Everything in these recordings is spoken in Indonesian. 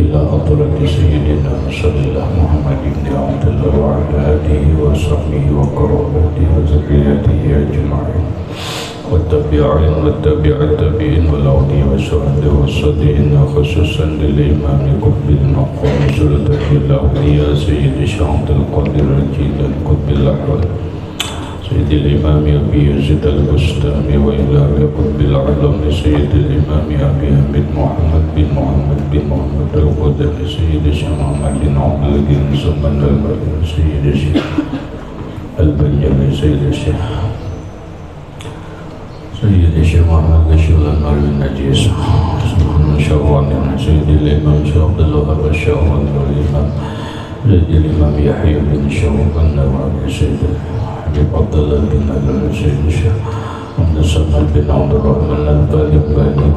إلى حضرة سيدنا صلى الله محمد بن عبد الله وعلى آله وصحبه وقرابته وذريته أجمعين والتابعين والتابع التابعين والأولياء والشهداء والصالحين خصوصا للإمام قطب المقام سلطة الأولياء سيد الشيخ عبد القادر الجيلاني قطب الأحوال سيد الإمام أبي يزيد البستامي وإلى قطب العالم سيد الإمام أبي حميد محمد بن محمد القدري سيد الشيخ محمد بن عبد الدين زمان البدر سيد الشيخ البنياني سيد الشيخ محمد الشيخ المروي النجيس شواني سيد الإمام شيخ عبد الوهاب الشواني والإمام سيد الإمام يحيى بن شوقي النووي سيد حبيب عبد الله بن علي سيد الشيخ عبد الصمد بن عبد الرحمن البالي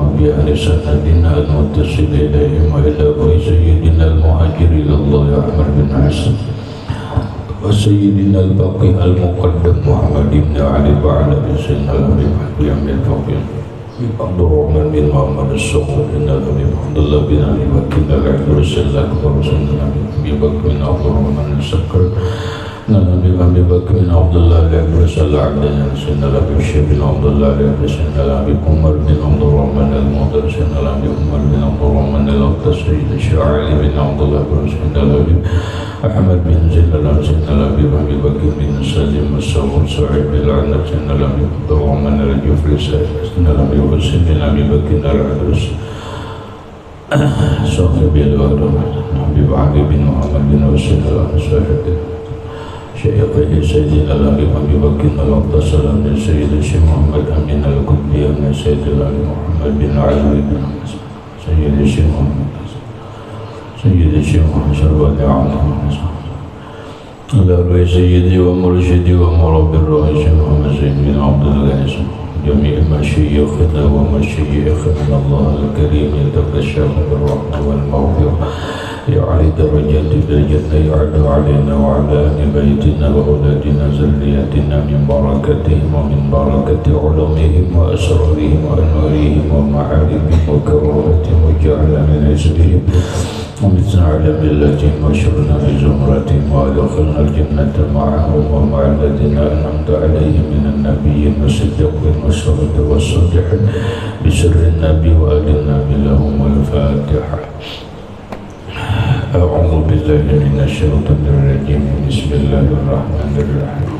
وبي أهل سندنا المتصل إليهم وإلى أبي سيدنا المهاجر إلى الله أحمد بن حسن وسيدنا الباقي المقدم محمد بن علي وعلى سيدنا الحبيب بن الفقيه عبد الرحمن بن محمد الصقر بن الحبيب عبد الله بن علي وكيل العبد الرسول الأكبر سيدنا أبي بكر بن عبد الرحمن الصقر أبي بكر بن عبد الله العبد الرسول العبدين سيدنا الحبيب الشيخ بن عبد الله العبد سيدنا الحبيب عمر بن عبد الرحمن المعتر سيدنا الحبيب عمر بن عبد الرحمن الأقدس سيدنا الشيخ علي بن عبد الله سيدنا الحبيب أحمد بن زيد سيدنا الحبيب أبي بكر بن سالم الصغر سعيد بن العنب سيدنا الحبيب عبد الرحمن الجفري سيدنا الحبيب حسين بن أبي بكر العدوس صاحب الوالد حبيب علي بن محمد بن حسين صاحب شيخه سيدنا الحبيب أبي بكر الأقدس بن سيد الشيخ محمد أمين القطبي بن سيد الحبيب محمد بن علي بن سيد الشيخ محمد سيد الشيخ محمد شربت عنه على رأي سيدي ومرشدي ومربي الرأي الشيخ محمد زين بن عبد الغني جميع مشايخنا ومشايخنا الله الكريم يتغشاهم بالرحمة والمغفرة يعلي درجاتنا يعد علينا وعلى أهل بيتنا وأولادنا ذرياتنا من بركتهم ومن بركة علومهم وأسرارهم وأنوارهم ومعارفهم وكرامتهم وجعلنا من حزبهم ومتنا على ملتهم وشرنا بزمرتهم وأدخلنا الجنة معهم ومع الذين أنعمت عليهم من النبيين والصديقين والشهداء والصالحين بسر النبي وآل النبي لهم الفاتحة. أعوذ بالله من الشيطان الرجيم بسم الله الرحمن الرحيم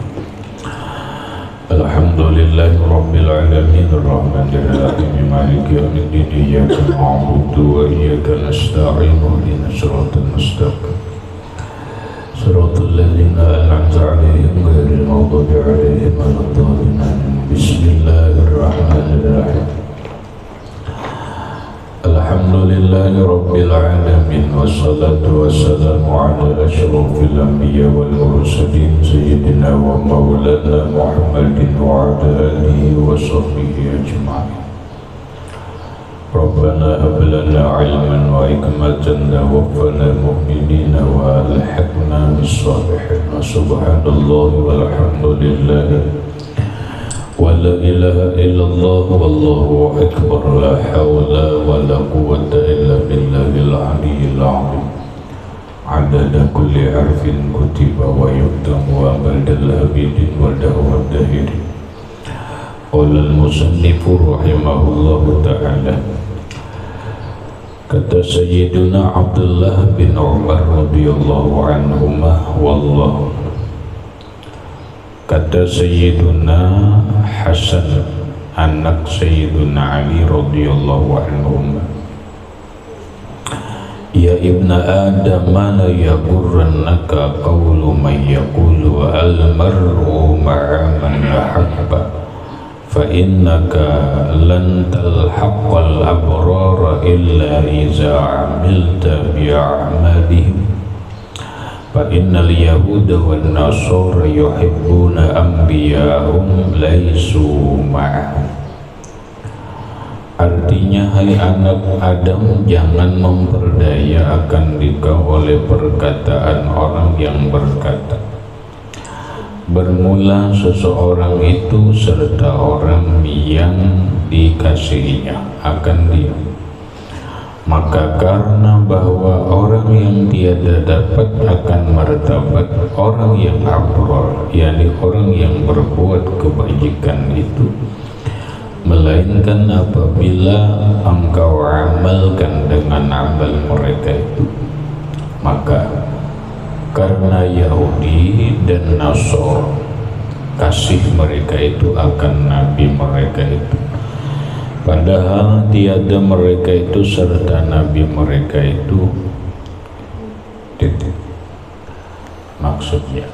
الحمد لله رب العالمين الرحمن الرحيم مالك يوم الدين إياك نعبد وإياك نستعين اهدنا الصراط المستقيم صراط الذين أنعمت عليهم غير المغضوب عليهم ولا الضالين بسم الله الرحمن الرحيم الحمد لله رب العالمين والصلاة والسلام على أشرف الأنبياء والمرسلين سيدنا ومولانا محمد وعلى آله وصحبه أجمعين. ربنا هب لنا علما وحكمة ووفقنا مؤمنين وألحقنا بالصالحين سبحان الله والحمد لله ولا إله إلا الله والله أكبر لا حول ولا قوة إلا بالله العلي العظيم عدد كل حرف كتب ويكتب وأبد الأبد ودهر الدهر. قال المصنف رحمه الله تعالى kata Sayyiduna Abdullah bin Umar radhiyallahu anhuma wallahu kata Sayyiduna Hasan anak Sayyiduna Ali radhiyallahu anhum ya ibna Adam la yagurrannaka qawlu man yaqulu al-mar'u ma'a man ahabba fa innaka lan talhaqal abrara illa iza amilta bi'amalihim fa innal yahuda wan nasara yuhibbuna anbiya'ahum laysu ma'ahum. Artinya, hai anak Adam, jangan memperdaya akan dikau oleh perkataan orang yang berkata, bermula seseorang itu serta orang yang dikasihinya akan dia Maka karena bahwa orang yang tiada dapat akan martabat orang yang abrar, yakni orang yang berbuat kebajikan itu, melainkan apabila engkau amalkan dengan amal mereka itu. Maka karena Yahudi dan Nasor kasih mereka itu akan nabi mereka itu, padahal tiada mereka itu serta nabi mereka itu. Maksudnya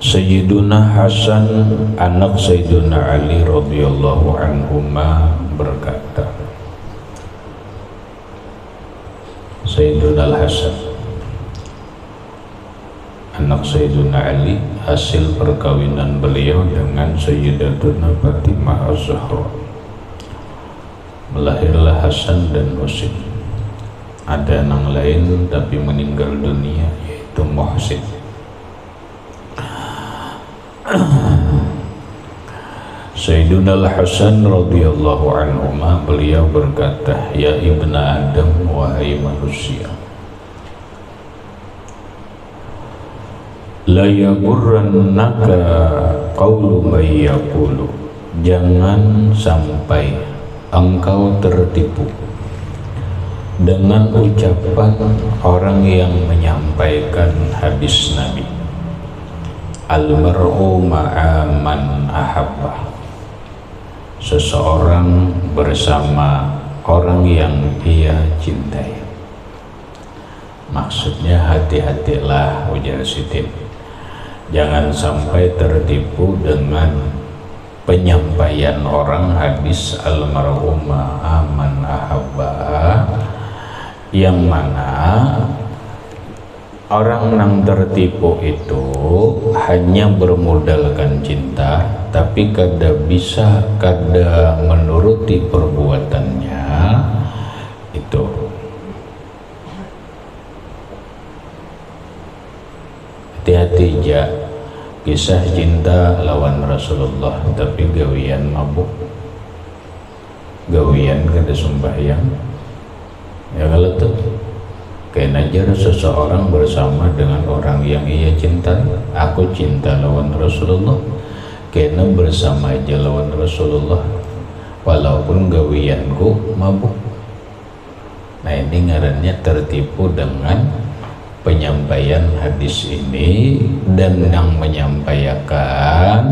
Sayyiduna Hasan anak Sayyiduna Ali radhiyallahu anhuma berkata, Sayyiduna Hasan anak Sayyiduna Ali hasil perkawinan beliau dengan Sayyidatuna Fatimah Az-Zahra. Melahirlah Hasan dan Husain. Ada anak lain tapi meninggal dunia, yaitu Muhsin. Sayyiduna Al-Hasan radhiyallahu anhuma beliau berkata, ya ibna Adam, wahai manusia, la yagurrannaka qawlu may yaqulu, jangan sampai engkau tertipu dengan ucapan orang yang menyampaikan hadis Nabi, al-mar'u ma'a man ahabbah, seseorang bersama orang yang dia cintai. Maksudnya hati-hatilah, ujar Sidin, jangan sampai tertipu dengan penyampaian orang hadis al-mar'u ma'a man ahabbah, yang mana orang yang tertipu itu hanya bermodalkan cinta, tapi kada bisa, kada menuruti perbuatannya itu. Hati-hati ja, kisah cinta lawan Rasulullah tapi gawian mabuk, gawian kada sembahyang, ya kalau tuh kayak najar seseorang bersama dengan orang yang ia cintai. Aku cinta lawan Rasulullah, kena bersama aja lawan Rasulullah walaupun gawianku mabuk. Nah ini ngarannya tertipu dengan penyampaian hadis ini, dan yang menyampaikan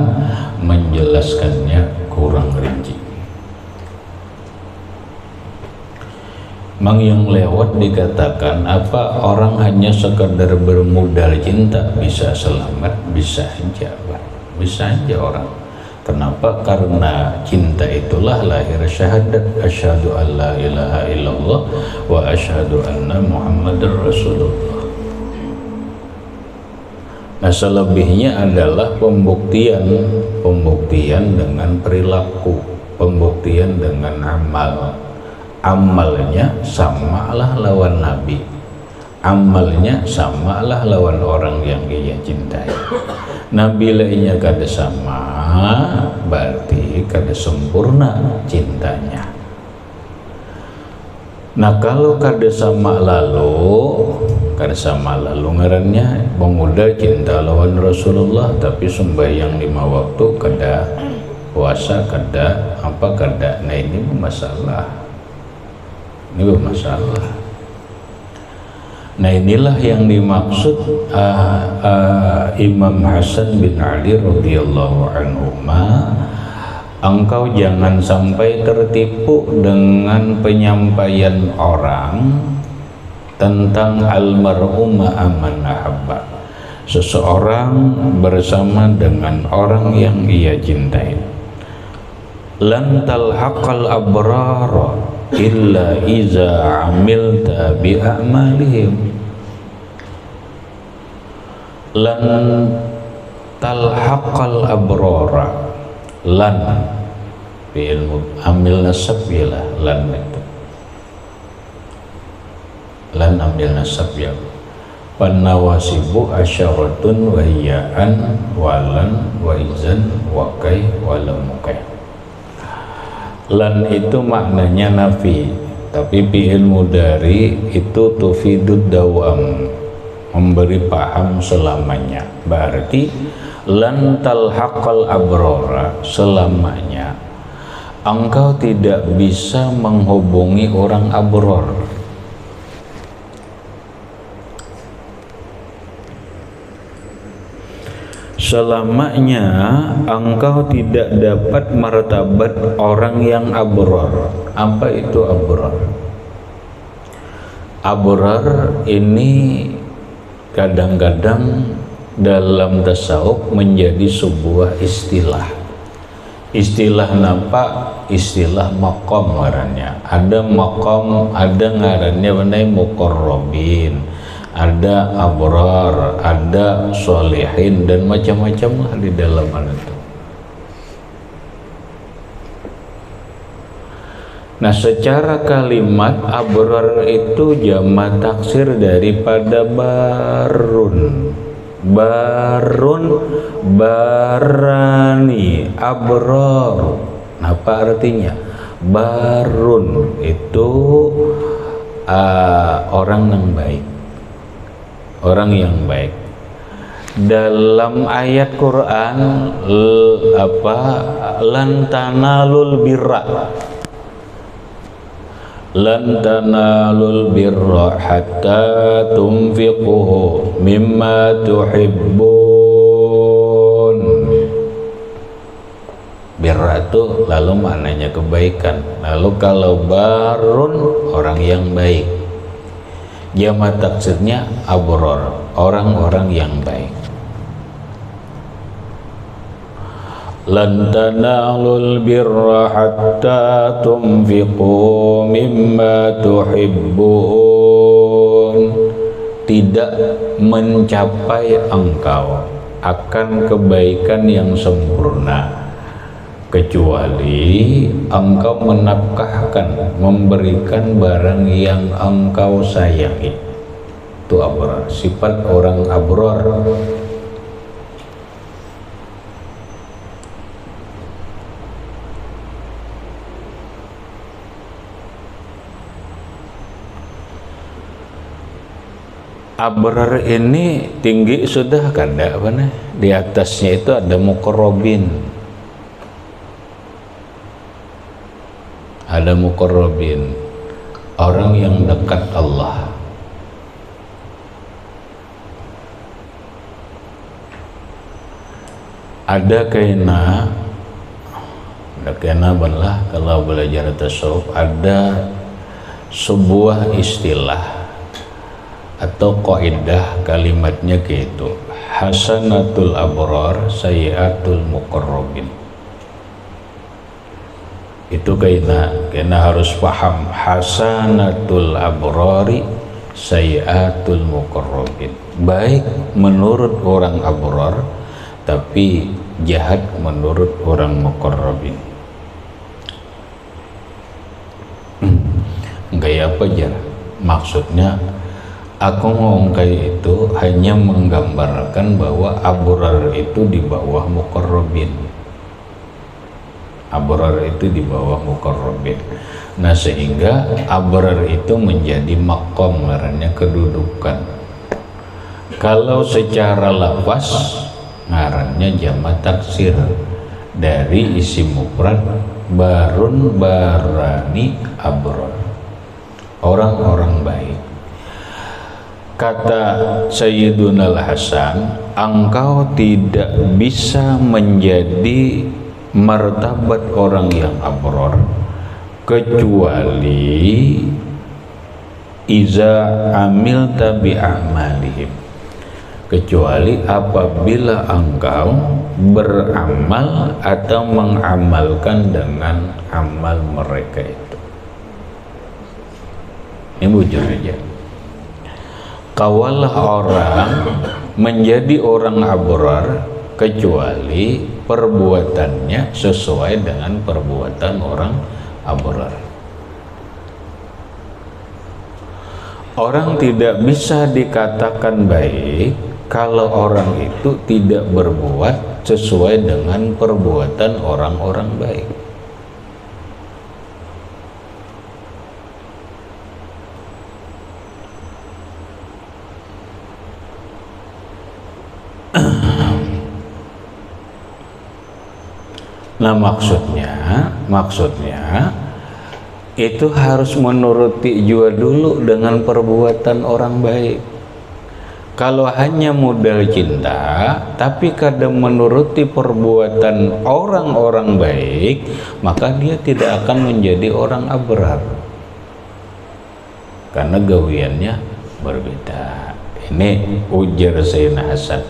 menjelaskannya kurang rinci. Mang yang lewat dikatakan apa orang hanya sekadar bermodal cinta bisa selamat, bisa aja orang. Kenapa? Karena cinta itulah lahir syahadat, asyhadu an la ilaha illallah wa asyhadu anna muhammadar rasulullah. Nah selebihnya adalah pembuktian dengan perilaku, pembuktian dengan amal. Amalnya samalah lawan Nabi, amalnya samalah lawan orang yang ia cintai. Nabi lainnya kada sama, berarti kada sempurna cintanya. Nah kalau kada sama lalu ngarannya pemuda cinta lawan Rasulullah tapi sembahyang 5 waktu, kada puasa, kada. Nah ini masalah. Ini bermasalah. Nah inilah yang dimaksud Imam Hasan bin Ali radhiyallahu anhuma, engkau jangan sampai tertipu dengan penyampaian orang tentang almar'u ma'a man ahabba, seseorang bersama dengan orang yang ia cintai. Lan talhaqal abrar illa iza amilta bi a'malihim. Lan talhaqal abrara, lan fi'il amil nasab ya, lan itu lan amil nasab ya. Panawasibu asyaratun wa hiya'an walan wa izan wa kai walamukai. Lan itu maknanya nafi, tapi fi'il mudhari itu tufidud dawam, memberi paham selamanya. Berarti lan talhaqal abrara, selamanya engkau tidak bisa menghubungi orang abror. Selamanya engkau tidak dapat martabat orang yang abror. Apa itu abror? Abror ini kadang-kadang dalam tasawuf menjadi sebuah istilah. Istilah napa? Istilah maqam ngarannya. Ada maqam, ada ngarannya benai muqarrabin, ada abrar, ada solehin, dan macam-macam lah di dalam itu. Nah, secara kalimat abrar itu jamak taksir daripada barun. Barun, barani, abrar. Apa artinya? Barun itu orang yang baik, orang yang baik. Dalam ayat Quran lan tanalul birra, lan tanalul birra hatta tunfiqu mimma tuhibbun. Birra itu lalu maknanya kebaikan. Lalu kalau barun, orang yang baik, jamak taksirnya abror, orang-orang yang baik. Lan tanalul birra hatta tunfiqu mimma tuhibbun. Tidak mencapai engkau akan kebaikan yang sempurna kecuali engkau menafkahkan, memberikan barang yang engkau sayangi. Itu abror, sifat orang abror. Abrar ini tinggi sudah kan, apa nih? Di atasnya itu ada muqarrabin, ada muqarrabin, orang yang dekat Allah. Ada kaina banlah kalau belajar tasawuf, ada sebuah istilah atau kaidah kalimatnya gitu, hasanatul abrar sayyiatul muqarrabin. Itu kena harus paham, hasanatul abrari sayyiatul muqarrabin. Baik menurut orang abrar, tapi jahat menurut orang muqarrabin. Kayak apa aja maksudnya? Aku ngomong kayak itu hanya menggambarkan bahwa abrar itu di bawah muqarrabin. Abrar itu di bawah muqarrabin. Nah, sehingga abrar itu menjadi maqam, ngarannya kedudukan. Kalau secara lafaz ngarannya jamak taksir dari isim mufrad barun, barani, abrar, orang-orang baik. Kata Sayyiduna Al-Hasan, engkau tidak bisa menjadi martabat orang yang abror kecuali iza amilta bi a'malihim, kecuali apabila engkau beramal atau mengamalkan dengan amal mereka itu. Ini bujur aja. Kawalah orang menjadi orang abrar kecuali perbuatannya sesuai dengan perbuatan orang abrar. Orang tidak bisa dikatakan baik kalau orang itu tidak berbuat sesuai dengan perbuatan orang-orang baik. Nah maksudnya itu harus menuruti jua dulu dengan perbuatan orang baik. Kalau hanya modal cinta tapi kadang menuruti perbuatan orang-orang baik, maka dia tidak akan menjadi orang abrar, karena gawiannya berbeda. Ini ujar Sayyidina Hasan,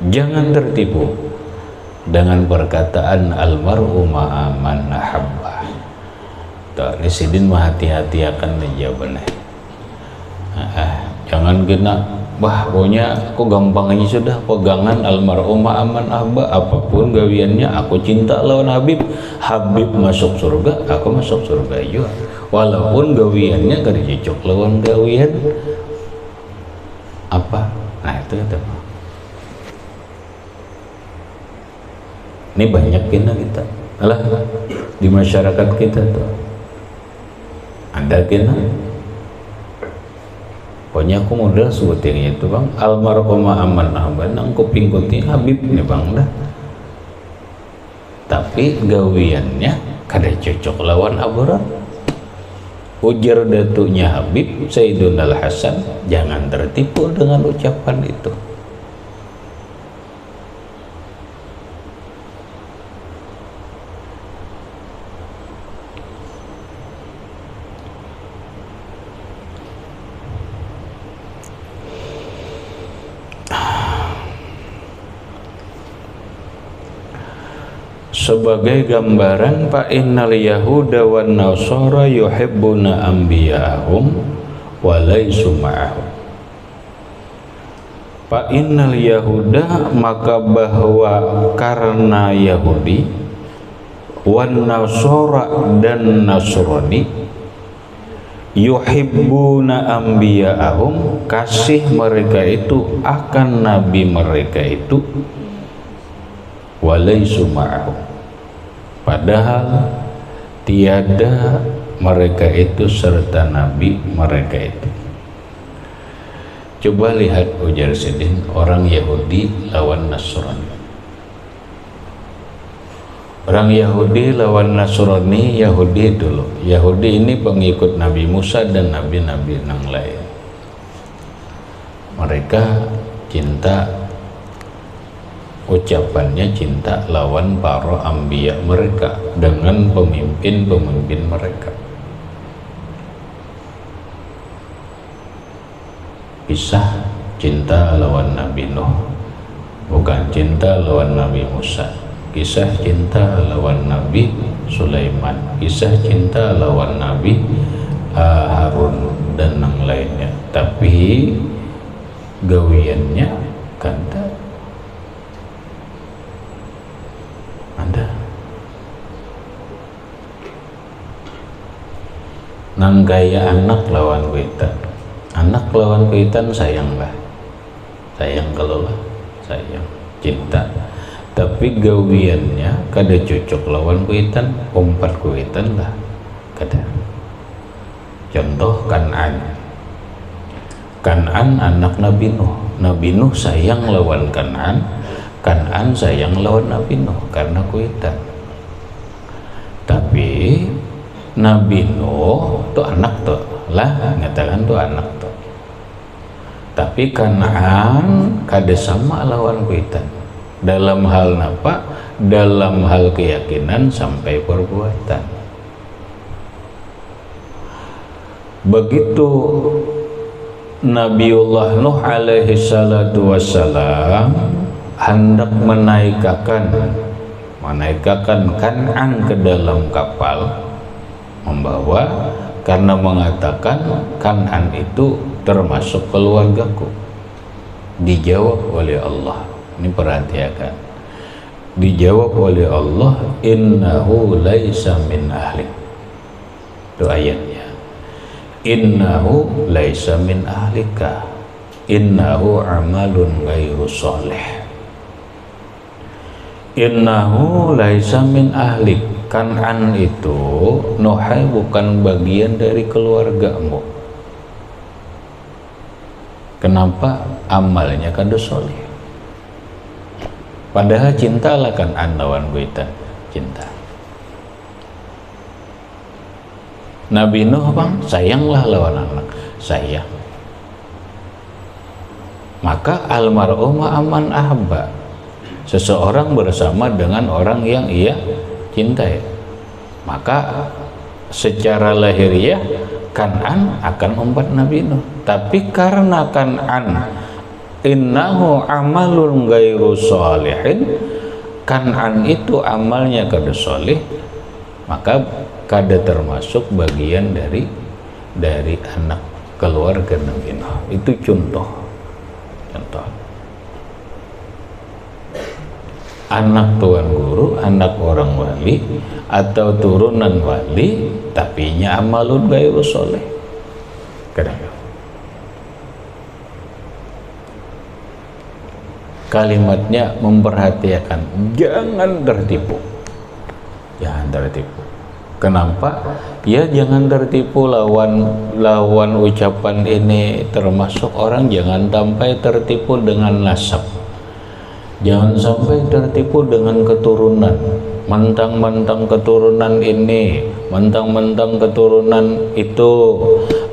jangan tertipu dengan perkataan almar'u ma'a man ahabba. Ini sidin mah hati-hati akan jawabannya. Jangan kena pokoknya aku gampang aja sudah pegangan almar'u ma'a man ahabba, apapun gawiannya aku cinta lawan Habib. Habib masuk surga, aku masuk surga juga, walaupun gawiannya gak dicocok lawan gawian apa. Nah itu ini banyak kita alah di masyarakat kita tuh ada pokoknya aku modal sebutin itu bang, almarhumah aman aman nang kuping kuti Habib nih bang dah, tapi gawiannya kada cocok lawan abrar. Ujar datuknya Habib Sayyidun Al-Hasan, jangan tertipu dengan ucapan itu. Sebagai gambaran, fa innal yahuda wan nasara yuhibbuna anbiya'ahum wa laysu ma'ahum. Fa innal yahuda, maka bahwa karena Yahudi, wan nasara dan Nasrani, yuhibbuna anbiya'ahum, kasih mereka itu akan nabi mereka itu, wa laysu ma'ahum, padahal tiada mereka itu serta nabi mereka itu. Coba lihat ujar Sidin orang Yahudi lawan Nasrani. Orang Yahudi lawan Nasrani. Yahudi dulu, Yahudi ini pengikut Nabi Musa dan nabi-nabi yang lain. Mereka cinta, ucapannya cinta lawan para anbiya mereka dengan pemimpin-pemimpin mereka. Kisah cinta lawan Nabi Nuh, bukan cinta lawan Nabi Musa. Kisah cinta lawan Nabi Sulaiman, kisah cinta lawan Nabi Harun dan yang lainnya. Tapi gawiannya kata ada nang gaya anak lawan kuitan. Anak lawan kuitan sayanglah, sayang kalau lah, sayang cinta. Tapi gawiannya kada cocok lawan kuitan, umpat kuitan lah kada. Contoh Kan'an anak Nabi Nuh. Nabi Nuh sayang lawan Kan'an sayang lawan Nabi Nuh karena kuitan. Tapi Nabi Nuh tuh anak tuh lah, ngatakan tuh anak tuh. Tapi Kan'an kada sama lawan kuitan. Dalam hal apa? Dalam hal keyakinan sampai perbuatan. Begitu Nabiullah Nuh alaihi salatu wassalam hendak menaikkan Kan'an ke dalam kapal membawa, karena mengatakan Kan'an itu termasuk keluargaku. Dijawab oleh Allah, ini perhatikan, dijawab oleh Allah, innahu laisa min ahlik. Itu ayatnya, innahu laisa min ahlika innahu amalun ghairu sholih. Innahu laisa min ahlik, Kan'an itu Nuhai bukan bagian dari keluargamu. Kenapa? Amalnya kada sholih. Padahal cintalah Kan'an lawan kuitan, cinta. Nabi Nuh bang, sayanglah lawan anak sayang. Maka almar'u ma'aman ahabba, seseorang bersama dengan orang yang ia cintai. Maka secara lahiriah Kan'an akan umpat Nabi Nuh, tapi karena Kan'an innahu amalun ghairu sholihin, Kan'an itu amalnya kada soleh, maka kada termasuk bagian dari anak keluarga Nabi Nuh. Itu contoh anak tuan guru, anak orang wali atau turunan wali tapi nya amalun ghairu soleh. Kadang kalimatnya memperhatikan, jangan tertipu. Kenapa? Ya jangan tertipu lawan ucapan ini, termasuk orang jangan sampai tertipu dengan nasab. Jangan sampai tertipu dengan keturunan. Mentang-mentang keturunan ini, mentang-mentang keturunan itu,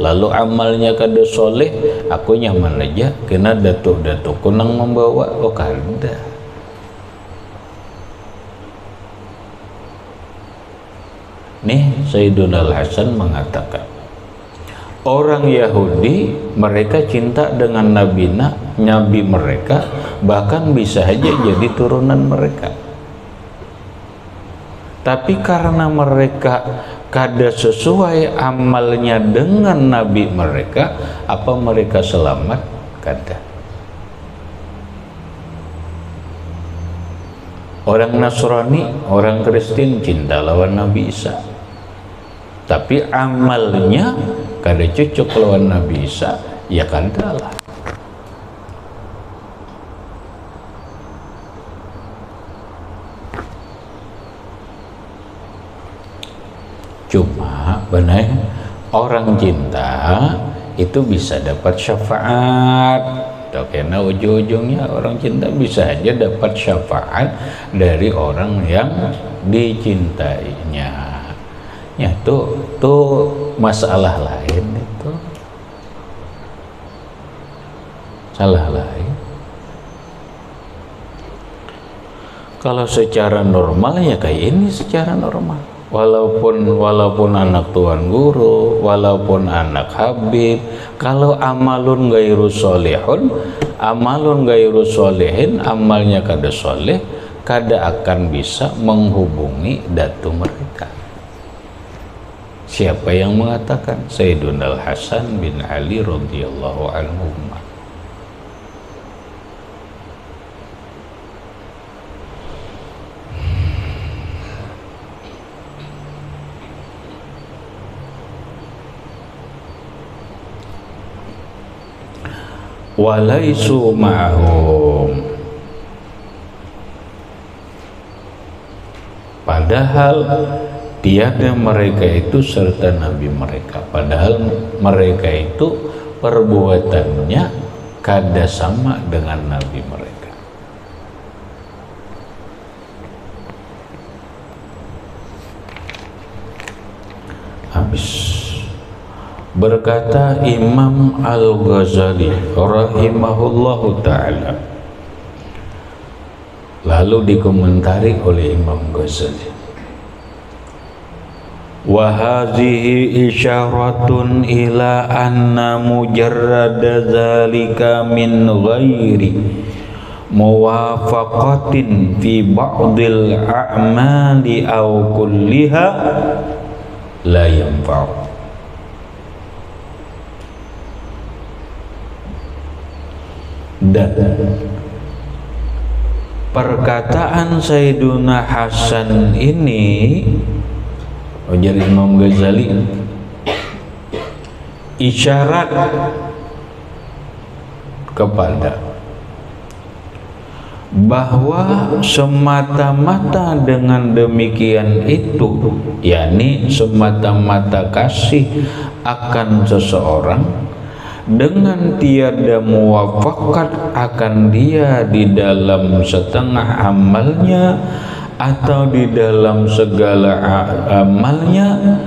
lalu amalnya kada soleh, aku nyaman aja kena datuk-datuk kunang membawa. Oh kada. Nih Sayyiduna Al-Hasan mengatakan, orang Yahudi mereka cinta dengan nabi mereka, bahkan bisa saja jadi turunan mereka. Tapi karena mereka kada sesuai amalnya dengan nabi mereka, apa mereka selamat? Kada. Orang Nasrani, orang Kristen cinta lawan Nabi Isa, tapi amalnya kada cocok lawan Nabi Isa, ya kada lah. Cuma benar orang cinta itu bisa dapat syafaat. Karena ujung-ujungnya orang cinta bisa aja dapat syafaat dari orang yang dicintainya. Ya tuh masalah lain, itu salah lain. Kalau secara normal ya kayak ini, secara normal. Walaupun anak tuan guru, walaupun anak habib, kalau amalun ghairu sholihun, amalun ghairu sholihin, amalnya kada soleh, kada akan bisa menghubungi datu mereka. Siapa yang mengatakan? Sayyiduna Al-Hasan bin Ali radhiyallahu anhu. Walaisu ma'hum, padahal tiada mereka itu serta nabi mereka, padahal mereka itu perbuatannya kada sama dengan nabi mereka. Habis. Berkata Imam Al-Ghazali rahimahullahu ta'ala, lalu dikomentari oleh Imam Ghazali, wa hadhihi isyaratun ila anna mujarrada dzalika min ghairi muwafaqatin fi ba'dil a'mali aw kulliha la yanfa'u. Dan perkataan Sayyiduna Hasan ini, ujar Imam Ghazali, isyarat kepada bahwa semata-mata dengan demikian itu, yakni semata-mata kasih akan seseorang, dengan tiada muwafakat akan dia di dalam setengah amalnya atau di dalam segala amalnya,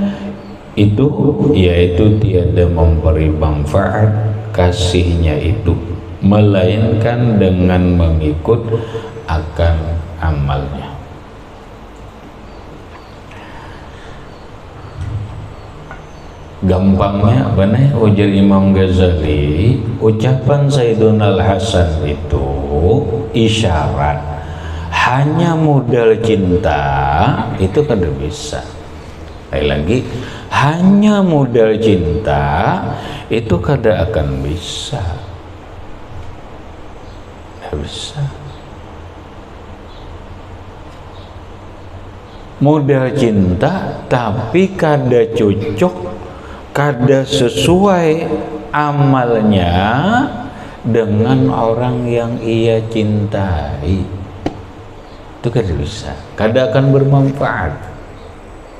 itu yaitu tiada memberi manfaat kasihnya itu melainkan dengan mengikut akan amalnya. Gampangnya benar ujar Imam Ghazali, ucapan Sayyiduna Al-Hasan itu isyarat hanya modal cinta itu kada bisa. Lagi hanya modal cinta itu kada akan bisa. Tidak bisa. Modal cinta tapi kada cocok, kada sesuai amalnya dengan orang yang ia cintai, itu kada bisa, kada akan bermanfaat.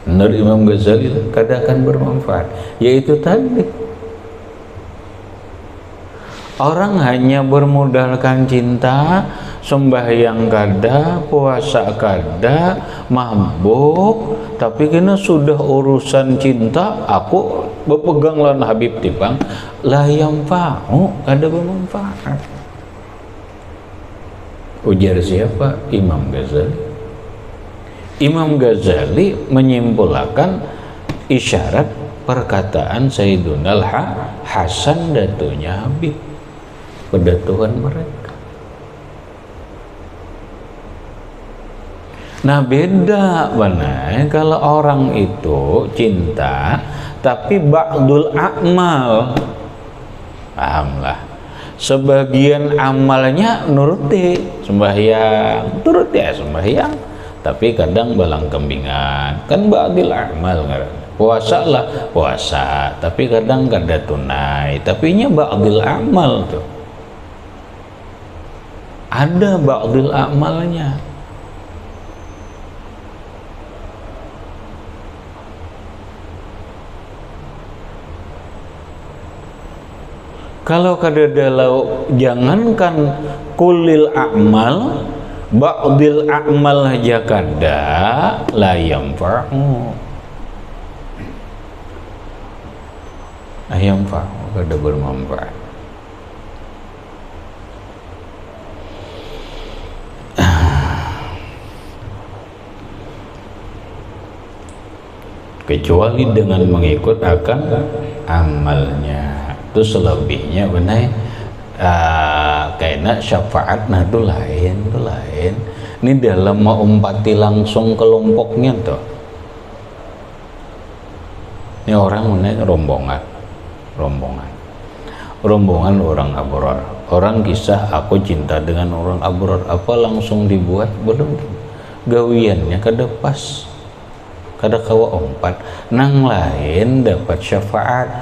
Menurut Imam Ghazali kada akan bermanfaat, yaitu tadi orang hanya bermodalkan cinta, sembahyang kada, puasa kada, mabuk, tapi kena sudah urusan cinta aku berpegang lawan Habib tipang lah yang fa'u kada bermanfaat. Ujar siapa? Imam Ghazali. Imam Ghazali menyimpulkan isyarat perkataan Sayyiduna Al-Hasan datunya Habib, pedatuan mereka. Nah beda mana kalau orang itu cinta tapi ba'dul a'mal, pahamlah, sebagian amalnya nuruti sembahyang, turuti ya sembahyang, tapi kadang balang kembingan, kan ba'dul a'mal. Puasa lah puasa, tapi kadang kada tunai, tapi nya ba'dul a'mal tuh, ada ba'dul a'malnya. Kalau kadadalau jangankan kulil a'mal, ba'dil a'mal aja kada la yanfa'u. Ayam fa'u kada bermanfaat. Kecuali dengan mengikut akan amalnya. Itu selebihnya benar kayaknya syafaat nah itu lain, itu lain. Ini dalam mengumpati langsung kelompoknya tuh. Ini orang menaik rombongan orang abrar. Orang kisah aku cinta dengan orang abrar, apa langsung dibuat belum gawiannya kada pas, kada kawa ompat nang lain dapat syafaat.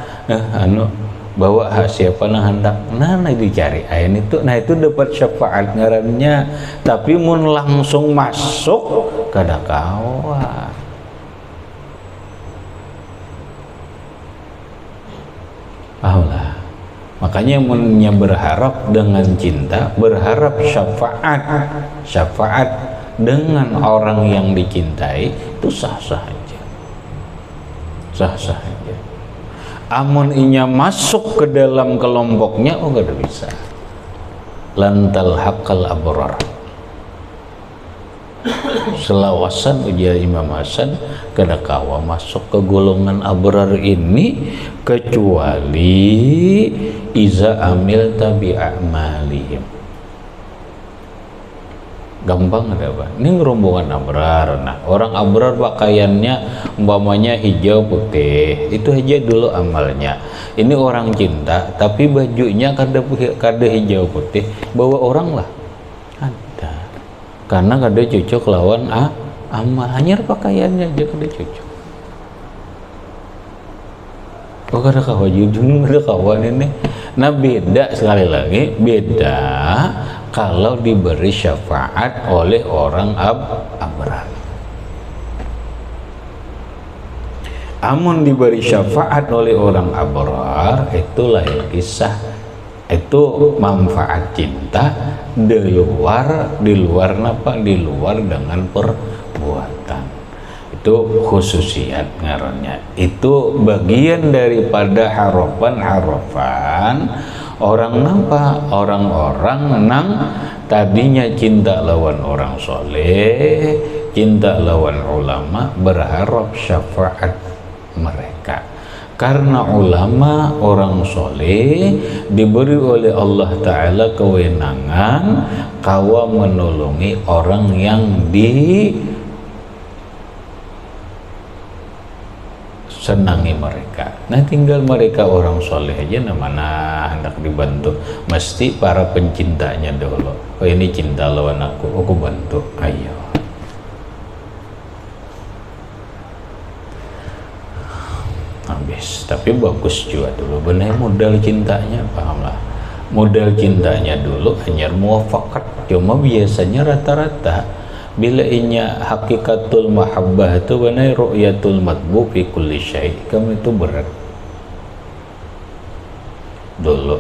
Bawa siapa nang hendak nah dicari ain itu, nah itu dapat syafaat ngarannya, tapi mun langsung masuk kada kawa. Allah, makanya munnya berharap dengan cinta, berharap syafaat dengan orang yang dicintai itu sah-sah aja, sah-sah aja. Amun inya masuk ke dalam kelompoknya, oh gak ada bisa. Lantal haqqal abrar. Selawasan ujar Imam Hasan, kada kawa masuk ke golongan abrar ini kecuali iza amil tabi a'malihim. Gampang ada apa? Ini rombongan abrar. Nah, orang abrar pakaiannya umpamanya hijau putih, itu aja dulu amalnya. Ini orang cinta, tapi bajunya kada hijau putih, bawa orang lah. Ada. Karena kada cocok lawan amal. Hanya pakaiannya aja kada cocok. Oh kada kawan jujur, kada kawan ini. Nah beda sekali lagi, beda kalau diberi syafaat oleh orang abrar. Amun diberi syafaat oleh orang abrar, itu lain kisah. Itu manfaat cinta di luar napa? Di luar dengan perbuatan. Itu khususiat ngarannya. Itu bagian daripada harapan-harapan orang nampak orang-orang nang tadinya cinta lawan orang soleh, cinta lawan ulama, berharap syafaat mereka. Karena ulama orang soleh diberi oleh Allah Ta'ala kewenangan kawa menolongi orang yang senangi mereka. Nah tinggal mereka orang soleh aja mana hendak dibantu, mesti para pencintanya dulu. Oh ini cinta lawan aku bantu, ayo. Habis, tapi bagus juga dulu benar modal cintanya, pahamlah. Modal cintanya dulu hanya muafakat. Cuma biasanya rata-rata bila inya hakikatul mahabbah itu benar ru'yatul matbu fi kulli syai', kamu itu berat dulu.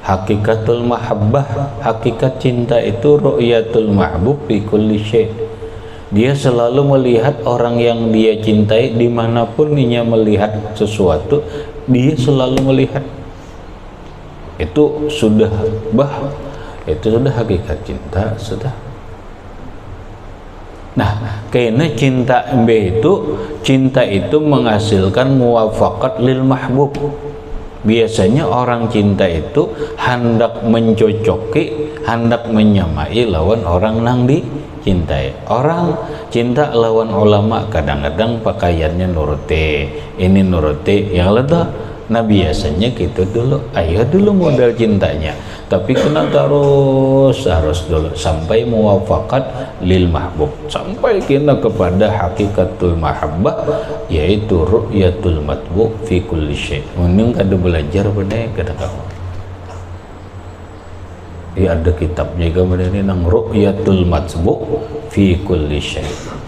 Hakikatul mahabbah, hakikat cinta itu ru'yatul mahbub fi kulli syai'. Dia selalu melihat orang yang dia cintai dimanapun dia melihat sesuatu, dia selalu melihat. Itu sudah itu sudah hakikat cinta sudah. Nah, karena cinta itu menghasilkan muwafaqat lil mahbub. Biasanya orang cinta itu hendak mencocoki, hendak menyamai lawan orang nang dicintai. Orang cinta lawan ulama kadang-kadang pakaiannya nuruti, ini nuruti, yang lain. Nah biasanya gitu dulu, ayo dulu modal cintanya, tapi kena harus dulu sampai muwafaqat lil mahbub, sampai kena kepada hakikatul mahabbah, yaitu ru'yatul matbu fi kulli syai'. Mending kada belajar benar kada kamu. Ya ada kitabnya juga ini nang ru'yatul matbu fi kulli syai'.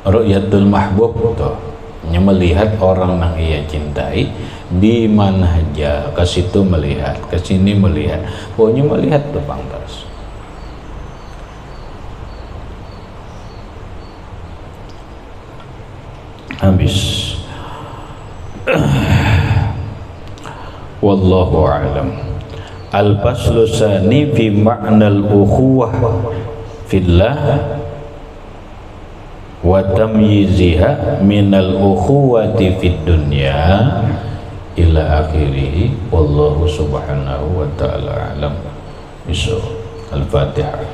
Ru'yatul mahbub tuh melihat orang yang ia cintai di mana aja, ke situ melihat, ke sini melihat, pokoknya melihat tuh bang terus. Habis. Wallahu a'lam. Al-faslu tsani fi ma'nal ukhuwah fillah wa tamyiziha minal ukhuwati fid dunya ila akhirih. Wallahu subhanahu wa ta'ala alam. Al-Fatihah.